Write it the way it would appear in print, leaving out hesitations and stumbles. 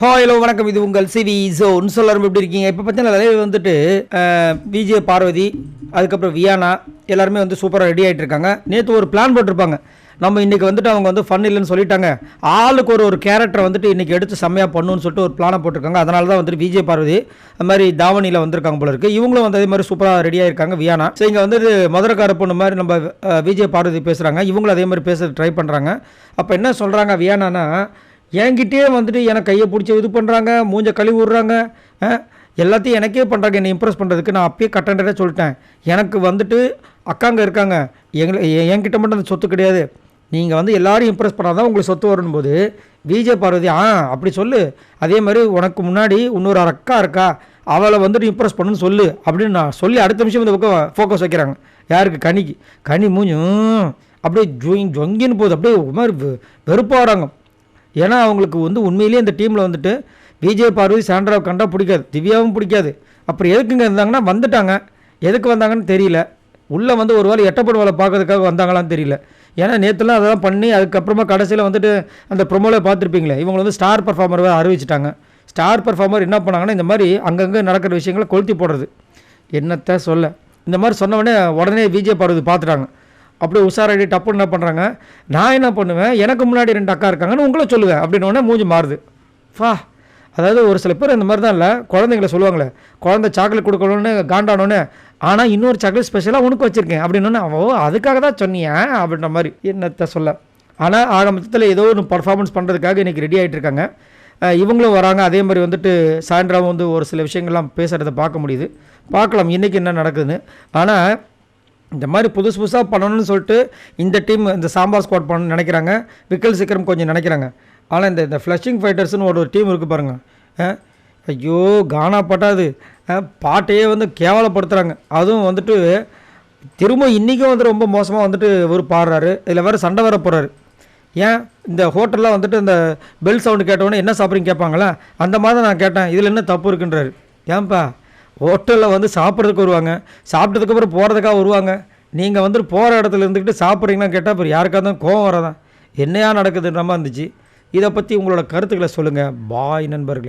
Hello வணக்கம். இது உங்கள் சிவி ஜோன். சொல்லாரும் எப்படி இருக்கீங்க? இப்போ பார்த்தீங்கன்னா லைவ் வந்துட்டு விஜய் பார்வதி, அதுக்கப்புறம் வியானா எல்லாருமே வந்து சூப்பராக ரெடி ஆகிட்டு இருக்காங்க. நேற்று ஒரு பிளான் போட்டிருப்பாங்க. நம்ம இன்றைக்கி வந்துட்டு அவங்க வந்து ஃபன் இல்லைன்னு சொல்லிட்டாங்க. ஆளுக்கு ஒரு கேரக்டரை வந்துட்டு இன்றைக்கி எடுத்து செம்மையாக பண்ணணும்னு சொல்லிட்டு ஒரு பிளானை போட்டிருக்காங்க. அதனால தான் வந்துட்டு விஜய் பார்வதி அது மாதிரி தாவணியில் வந்திருக்காங்க போல இருக்குது. இவங்களும் வந்து அதே மாதிரி சூப்பராக ரெடியாக இருக்காங்க. வியானா ஸோ இங்கே வந்துட்டு மதுரைக்கார பொண்ணு மாதிரி நம்ம விஜய் பார்வதி பேசுகிறாங்க. இவங்களும் அதே மாதிரி பேச ட்ரை பண்ணுறாங்க. அப்போ என்ன சொல்கிறாங்க வியானானா, என்கிட்டே வந்துட்டு எனக்கு கையை பிடிச்சி இது பண்ணுறாங்க, மூஞ்ச கழுவி விட்றாங்க, எல்லாத்தையும் எனக்கே பண்ணுறாங்க என்னை இம்ப்ரெஸ் பண்ணுறதுக்கு. நான் அப்பயே கட்டண்டே சொல்லிட்டேன், எனக்கு வந்துட்டு அக்காங்க இருக்காங்க, என்கிட்ட மட்டும் அந்த சொத்து கிடையாது, நீங்கள் வந்து எல்லோரும் இம்ப்ரெஸ் பண்ணாதான் உங்களுக்கு சொத்து வரும்போது விஜய் பார்வதி அப்படி சொல்லு, அதே மாதிரி உனக்கு முன்னாடி இன்னொரு அக்கா இருக்கா, அவளை வந்துட்டு இம்ப்ரெஸ் பண்ணுன்னு சொல்லு அப்படின்னு நான் சொல்லி அடுத்த நிமிஷம் இந்த பக்கம் ஃபோக்கஸ் வைக்கிறாங்க. யாருக்கு? கனிக்கு. கனி மூஞ்சும் அப்படியே ஜொங்கின்னு போகுது, அப்படியே ஒரு மாதிரி வெறுப்பாக வராங்க. ஏன்னா அவங்களுக்கு வந்து உண்மையிலேயே இந்த டீமில் வந்துட்டு விஜய் பார்வதி சாண்ட்ராவை கண்டா பிடிக்காது, திவ்யாவும் பிடிக்காது. அப்புறம் எதுக்குங்க இருந்தாங்கன்னா வந்துட்டாங்க, எதுக்கு வந்தாங்கன்னு தெரியல. உள்ளே வந்து ஒரு வேளை எட்டப்படும் வேலை பார்க்கறதுக்காக வந்தாங்களான்னு தெரியல. ஏன்னா நேற்றுலாம் அதெல்லாம் பண்ணி அதுக்கப்புறமா கடைசியில் வந்துட்டு அந்த ப்ரொமோவில் பார்த்துருப்பீங்களே, இவங்க வந்து ஸ்டார் பர்ஃபார்மராக அறிவிச்சிட்டாங்க. ஸ்டார் பர்ஃபார்மர் என்ன பண்ணாங்கன்னா இந்த மாதிரி அங்கங்கே நடக்கிற விஷயங்களை கொளுத்தி போடுறது. என்னத்தை சொல்ல, இந்த மாதிரி சொன்னவொடனே உடனே விஜய் பார்வதி பார்த்துட்டாங்க. அப்படியே உஷாராடி டப்புன்னு என்ன பண்ணுறாங்க, நான் என்ன பண்ணுவேன், எனக்கு முன்னாடி 2 அக்கா இருக்காங்கன்னு உங்களை சொல்லுவேன் அப்படின்னோடனே மூஞ்சி மாறுது. அதாவது ஒரு சில பேர் இந்த மாதிரி தான் இல்லை, குழந்தைங்கள சொல்லுவாங்களே, குழந்தை சாக்லேட் கொடுக்கணுன்னு காண்டானோன்னு, ஆனால் இன்னொரு சாக்லேட் ஸ்பெஷலாக உனக்கு வச்சுருக்கேன் அப்படின்னோடனே அதுக்காக தான் சொன்னியா அப்படின்ற மாதிரி. என்னத்தை சொல்ல. ஆனால் ஆரம்பத்தில் ஏதோ ஒன்று பர்ஃபார்மன்ஸ் பண்ணுறதுக்காக இன்றைக்கி ரெடி ஆகிட்டு இருக்காங்க. இவங்களும் வராங்க. அதே மாதிரி வந்துட்டு சாயந்தரம் வந்து ஒரு சில விஷயங்கள்லாம் பேசுகிறத பார்க்க முடியுது. பார்க்கலாம் இன்றைக்கி என்ன நடக்குதுன்னு. ஆனால் இந்த மாதிரி புதுசாக பண்ணணும்னு சொல்லிட்டு இந்த டீம் இந்த சாம்பார் ஸ்குவாட் பண்ணணும்னு நினைக்கிறாங்க. விக்கல் சீக்கிரம் கொஞ்சம் நினைக்கிறாங்க. ஆனால் இந்த ஃப்ளஷிங் ஃபைட்டர்ஸ்னு ஒரு டீம் இருக்குது பாருங்கள். ஐயோ கானா பட்டாது, பாட்டையே வந்து கேவலப்படுத்துகிறாங்க. அதுவும் வந்துட்டு திரும்ப இன்றைக்கும் வந்து ரொம்ப மோசமாக வந்துட்டு ஒரு பாடுறாரு. இதில் வேறு சண்டை வர போகிறாரு. ஏன் இந்த ஹோட்டலில் வந்துட்டு இந்த பெல் சவுண்டு கேட்டவுடனே என்ன சாப்பிட்றீங்க கேட்பாங்களா, அந்த மாதிரி தான் நான் கேட்டேன், இதில் என்ன தப்பு இருக்குன்றாரு. ஏன்பா ஹோட்டலில் வந்து சாப்பிட்றதுக்கு வருவாங்க, சாப்பிட்டதுக்கப்புறம் போகிறதுக்காக வருவாங்க, நீங்கள் வந்துட்டு போகிற இடத்துல இருந்துக்கிட்டு சாப்பிட்றீங்கன்னா கேட்டால் அப்புறம் யாருக்காக தான் கோவம் வரதான், என்னையா நடக்குதுன்ற மாதிரி இருந்துச்சு. இதை பற்றி உங்களோட கருத்துக்களை சொல்லுங்கள். பாய் நண்பர்களே.